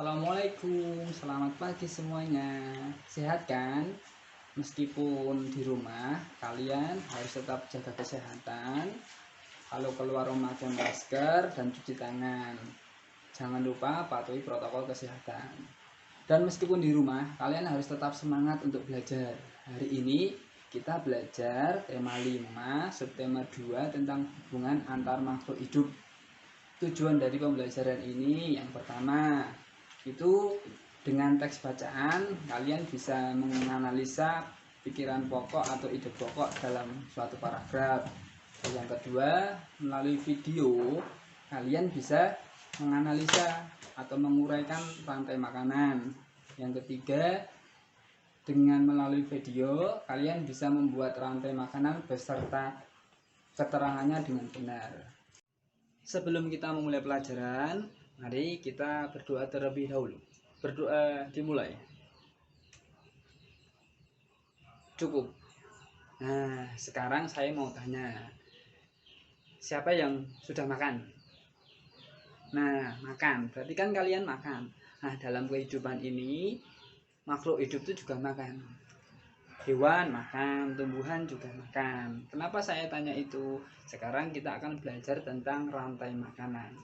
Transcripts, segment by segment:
Assalamualaikum, selamat pagi semuanya. Sehat kan? Meskipun di rumah, kalian harus tetap jaga kesehatan. Kalau keluar rumah pakai masker dan cuci tangan. Jangan lupa patuhi protokol kesehatan. Dan meskipun di rumah, kalian harus tetap semangat untuk belajar. Hari ini kita belajar tema 5, subtema 2 tentang hubungan antar makhluk hidup. Tujuan dari pembelajaran ini yang pertama itu dengan teks bacaan kalian bisa menganalisa pikiran pokok atau ide pokok dalam suatu paragraf. Yang kedua, melalui video kalian bisa menganalisa atau menguraikan rantai makanan. Yang ketiga, dengan melalui video kalian bisa membuat rantai makanan beserta keterangannya dengan benar. Sebelum kita memulai pelajaran, mari kita berdoa terlebih dahulu. Berdoa dimulai. Cukup. Nah, sekarang saya mau tanya, siapa yang sudah makan? Nah, makan. Berarti kan kalian makan. Nah, dalam kehidupan ini, makhluk hidup itu juga makan. Hewan makan, tumbuhan juga makan. Kenapa saya tanya itu? Sekarang kita akan belajar tentang rantai makanan.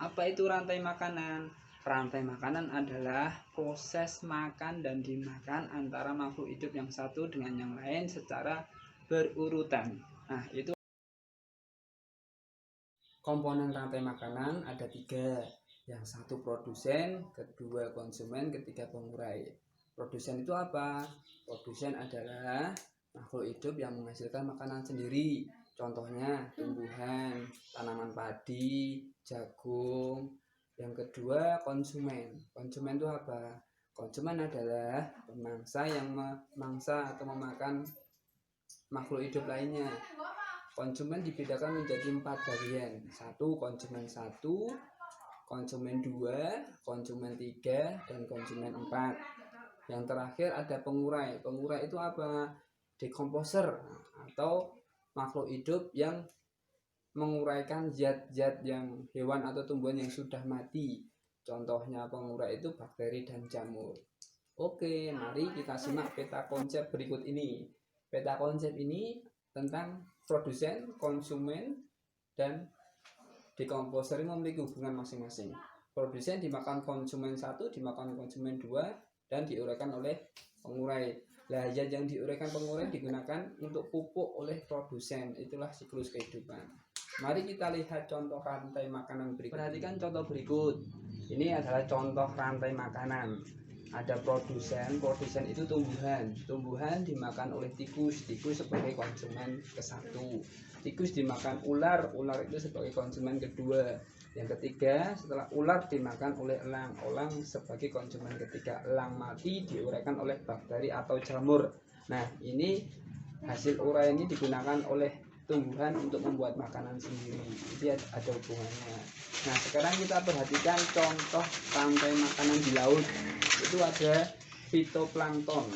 Apa itu rantai makanan? Rantai makanan adalah proses makan dan dimakan antara makhluk hidup yang satu dengan yang lain secara berurutan. Nah, itu komponen rantai makanan ada 3. Yang satu produsen, kedua konsumen, ketiga pengurai. Produsen itu apa? Produsen adalah makhluk hidup yang menghasilkan makanan sendiri. Contohnya tumbuhan, tanaman padi, jagung. Yang kedua konsumen. Konsumen itu apa? Konsumen adalah pemangsa yang memangsa atau memakan makhluk hidup lainnya. Konsumen dibedakan menjadi 4 bagian. 1. Konsumen 1, konsumen 2, konsumen 3, dan konsumen 4. Yang terakhir ada pengurai. Pengurai itu apa? Dekomposer atau makhluk hidup yang menguraikan zat-zat yang hewan atau tumbuhan yang sudah mati. Contohnya pengurai itu bakteri dan jamur. Oke, mari kita simak peta konsep berikut ini. Peta konsep ini tentang produsen, konsumen, dan dekomposer memiliki hubungan masing-masing. Produsen dimakan konsumen 1, dimakan konsumen 2, dan diuraikan oleh pengurai. Lah, zat yang diuraikan pengurai digunakan untuk pupuk oleh produsen. Itulah siklus kehidupan. Mari kita lihat contoh rantai makanan berikut. Perhatikan contoh berikut. Ini adalah contoh rantai makanan. Ada produsen itu tumbuhan. Tumbuhan dimakan oleh tikus sebagai konsumen ke-1. Tikus dimakan ular itu sebagai konsumen kedua. Yang ketiga, setelah ular dimakan oleh elang sebagai konsumen ketiga. Elang mati diuraikan oleh bakteri atau jamur. Nah, ini hasil urai ini digunakan oleh tumbuhan untuk membuat makanan sendiri. Jadi ada hubungannya. Nah, sekarang kita perhatikan contoh rantai makanan di laut. Itu ada fitoplankton.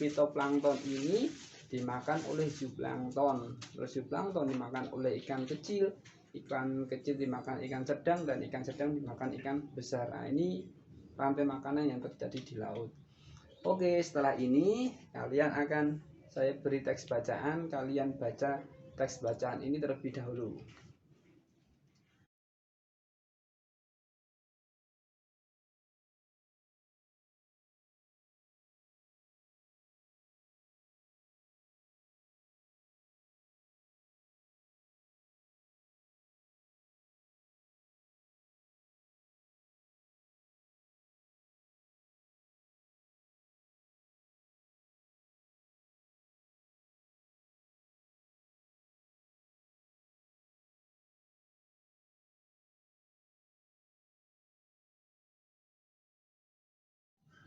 Fitoplankton ini dimakan oleh zooplankton. Terus zooplankton dimakan oleh ikan kecil dimakan ikan sedang, dan ikan sedang dimakan ikan besar. Nah, ini rantai makanan yang terjadi di laut. Oke, setelah ini saya beri teks bacaan, kalian baca teks bacaan ini terlebih dahulu.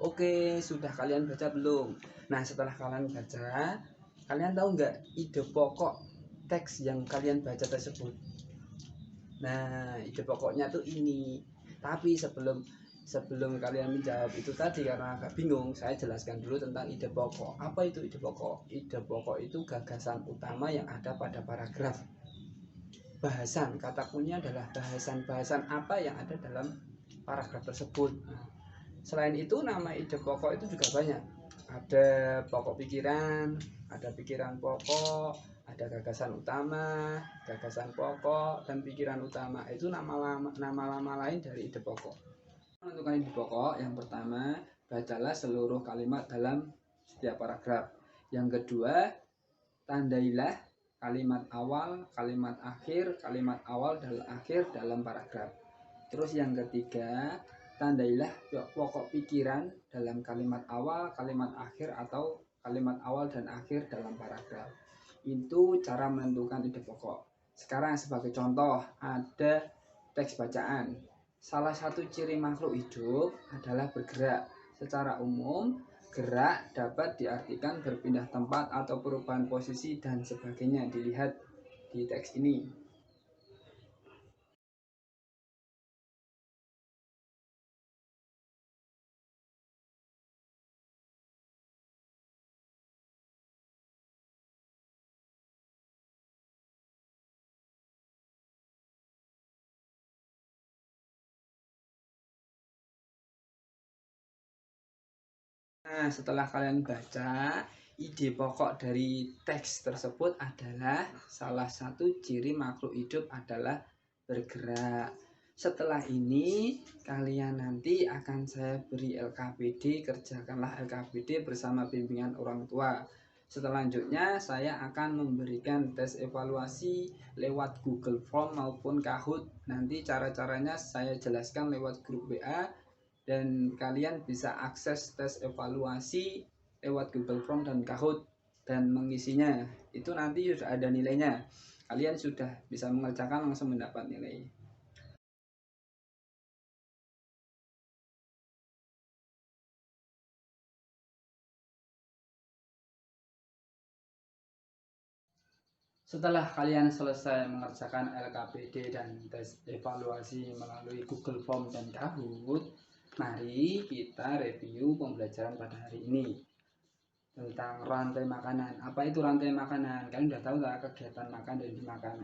Oke, sudah kalian baca belum? Nah, setelah kalian baca, kalian tahu nggak ide pokok teks yang kalian baca tersebut? Nah, ide pokoknya tuh ini. Tapi sebelum kalian menjawab itu tadi, karena agak bingung, saya jelaskan dulu tentang ide pokok. Apa itu ide pokok? Ide pokok itu gagasan utama yang ada pada paragraf. Bahasan, kata kuncinya adalah bahasan apa yang ada dalam paragraf tersebut. Nah, Selain itu nama ide pokok itu juga banyak. Ada pokok pikiran, ada pikiran pokok, ada gagasan utama, gagasan pokok, dan pikiran utama. Itu nama-nama lain dari ide pokok. Menentukan ide pokok, yang pertama, bacalah seluruh kalimat dalam setiap paragraf. Yang kedua, tandailah kalimat awal, kalimat awal dan akhir dalam paragraf. Terus yang ketiga, tandailah pokok pikiran dalam kalimat awal, kalimat akhir, atau kalimat awal dan akhir dalam paragraf. Itu cara menentukan ide pokok. Sekarang sebagai contoh, ada teks bacaan. Salah satu ciri makhluk hidup adalah bergerak. Secara umum, gerak dapat diartikan berpindah tempat atau perubahan posisi dan sebagainya. Dilihat di teks ini. Nah, setelah kalian baca, ide pokok dari teks tersebut adalah salah satu ciri makhluk hidup adalah bergerak. Setelah ini, kalian nanti akan saya beri LKPD, kerjakanlah LKPD bersama bimbingan orang tua. Selanjutnya, saya akan memberikan tes evaluasi lewat Google Form maupun Kahoot. Nanti cara-caranya saya jelaskan lewat grup WA. Dan kalian bisa akses tes evaluasi lewat Google Form dan Kahoot dan mengisinya. Itu nanti sudah ada nilainya. Kalian sudah bisa mengerjakan langsung mendapat nilai. Setelah kalian selesai mengerjakan LKPD dan tes evaluasi melalui Google Form dan Kahoot, mari kita review pembelajaran pada hari ini tentang rantai makanan. Apa itu rantai makanan? Kalian udah tahu lah, kegiatan makan dan dimakan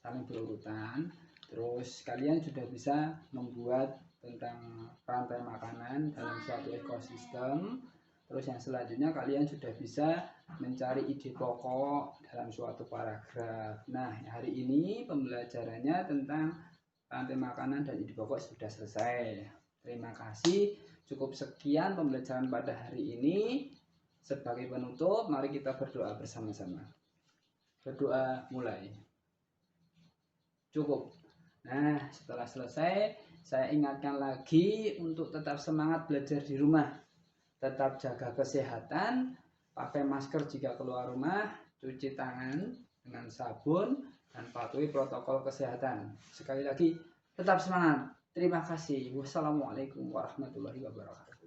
saling berurutan. Terus kalian sudah bisa membuat tentang rantai makanan dalam suatu ekosistem. Terus yang selanjutnya kalian sudah bisa mencari ide pokok dalam suatu paragraf. Nah, hari ini pembelajarannya tentang rantai makanan dan ide pokok sudah selesai. Terima kasih. Cukup sekian pembelajaran pada hari ini. Sebagai penutup, mari kita berdoa bersama-sama. Berdoa mulai. Cukup. Nah, setelah selesai, saya ingatkan lagi untuk tetap semangat belajar di rumah. Tetap jaga kesehatan, pakai masker jika keluar rumah, cuci tangan dengan sabun, dan patuhi protokol kesehatan. Sekali lagi, tetap semangat. Terima kasih. Wassalamualaikum warahmatullahi wabarakatuh.